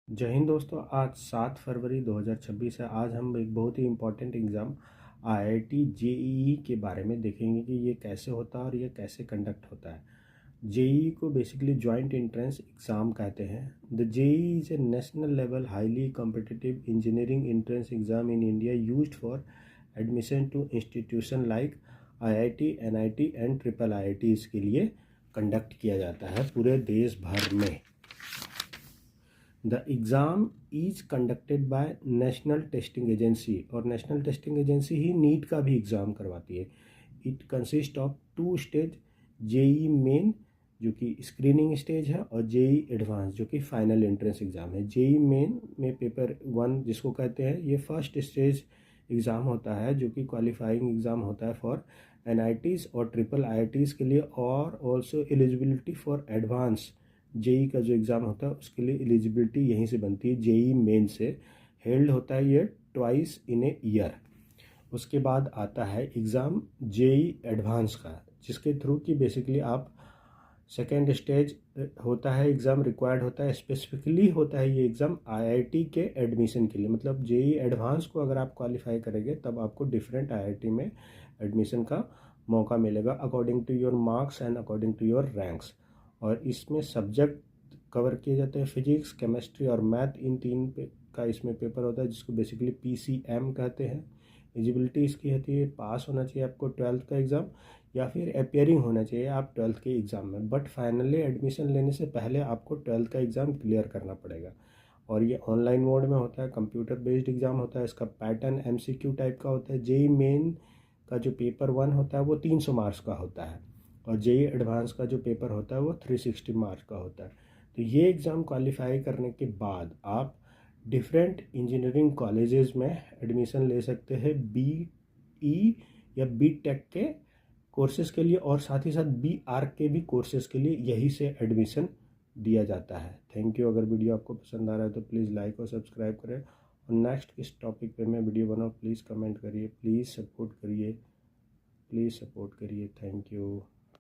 जय हिंद दोस्तों। आज 7 फरवरी 2026 है। आज हम एक बहुत ही इम्पोर्टेंट एग्ज़ाम आईआईटी जेईई के बारे में देखेंगे कि ये कैसे होता है और ये कैसे कंडक्ट होता है। जेईई को बेसिकली जॉइंट एंट्रेंस एग्ज़ाम कहते हैं। The JEE is a national level highly competitive engineering entrance exam in India used for admission to institution like IIT, NIT and triple IITs के लिए कंडक्ट किया जाता है पूरे देश भर में। The exam is conducted by National Testing Agency, और नेशनल टेस्टिंग एजेंसी ही नीट का भी एग्ज़ाम करवाती है। It consist of 2 stage, JEE Main जो कि स्क्रीनिंग स्टेज है और जेई एडवांस जो कि फाइनल एंट्रेंस एग्ज़ाम है। जेई मेन में पेपर 1 जिसको कहते हैं, ये फर्स्ट स्टेज एग्ज़ाम होता है जो कि क्वालिफाइंग एग्ज़ाम होता है फॉर एनआईटीज़ और ट्रिपल आईआईटीज़ के लिए, और also eligibility for advanced JEE का जो एग्ज़ाम होता है उसके लिए एलिजिबिलिटी यहीं से बनती है, जेई मेन से। हेल्ड होता है ये ट्वाइस इन ए ईयर। उसके बाद आता है एग्ज़ाम जेई एडवांस का, जिसके थ्रू कि बेसिकली आप सेकेंड स्टेज होता है एग्ज़ाम रिक्वायर्ड होता है, स्पेसिफिकली होता है ये एग्ज़ाम आईआईटी के एडमिशन के लिए। मतलब जेई एडवांस को अगर आप क्वालिफाई करेंगे तब आपको डिफरेंट आईआईटी में एडमिशन का मौका मिलेगा according to your marks and according to your ranks. और इसमें सब्जेक्ट कवर किए जाते हैं, फिजिक्स, केमिस्ट्री और मैथ, इन तीन का इसमें पेपर होता है जिसको बेसिकली पीसीएम कहते हैं। एलिजिबिलिटी इसकी होती है पास होना चाहिए आपको 12th का एग्ज़ाम, या फिर अपियरिंग होना चाहिए आप 12th के एग्ज़ाम में। बट फाइनली एडमिशन लेने से पहले आपको 12th का एग्ज़ाम क्लियर करना पड़ेगा। और ये ऑनलाइन मोड में होता है, कंप्यूटर बेस्ड एग्ज़ाम होता है। इसका पैटर्न एमसीक्यू टाइप का होता है। जेई मेन का जो पेपर 1 होता है वो 300 मार्क्स का होता है, और जेई एडवांस का जो पेपर होता है वो 360 मार्क्स का होता है। तो ये एग्ज़ाम क्वालिफाई करने के बाद आप डिफरेंट इंजीनियरिंग कॉलेजेस में एडमिशन ले सकते हैं, बीई या बी टेक के कोर्सेज़ के लिए, और साथ ही साथ बी आर्क के भी कोर्सेज़ के लिए यहीं से एडमिशन दिया जाता है। Thank you. अगर वीडियो आपको पसंद आ रहा है तो प्लीज़ लाइक और सब्सक्राइब करें, और नेक्स्ट किस टॉपिक पे मैं वीडियो बनाऊँ प्लीज़ कमेंट करिए, प्लीज़ सपोर्ट करिए, प्लीज़ सपोर्ट करिए। Thank you.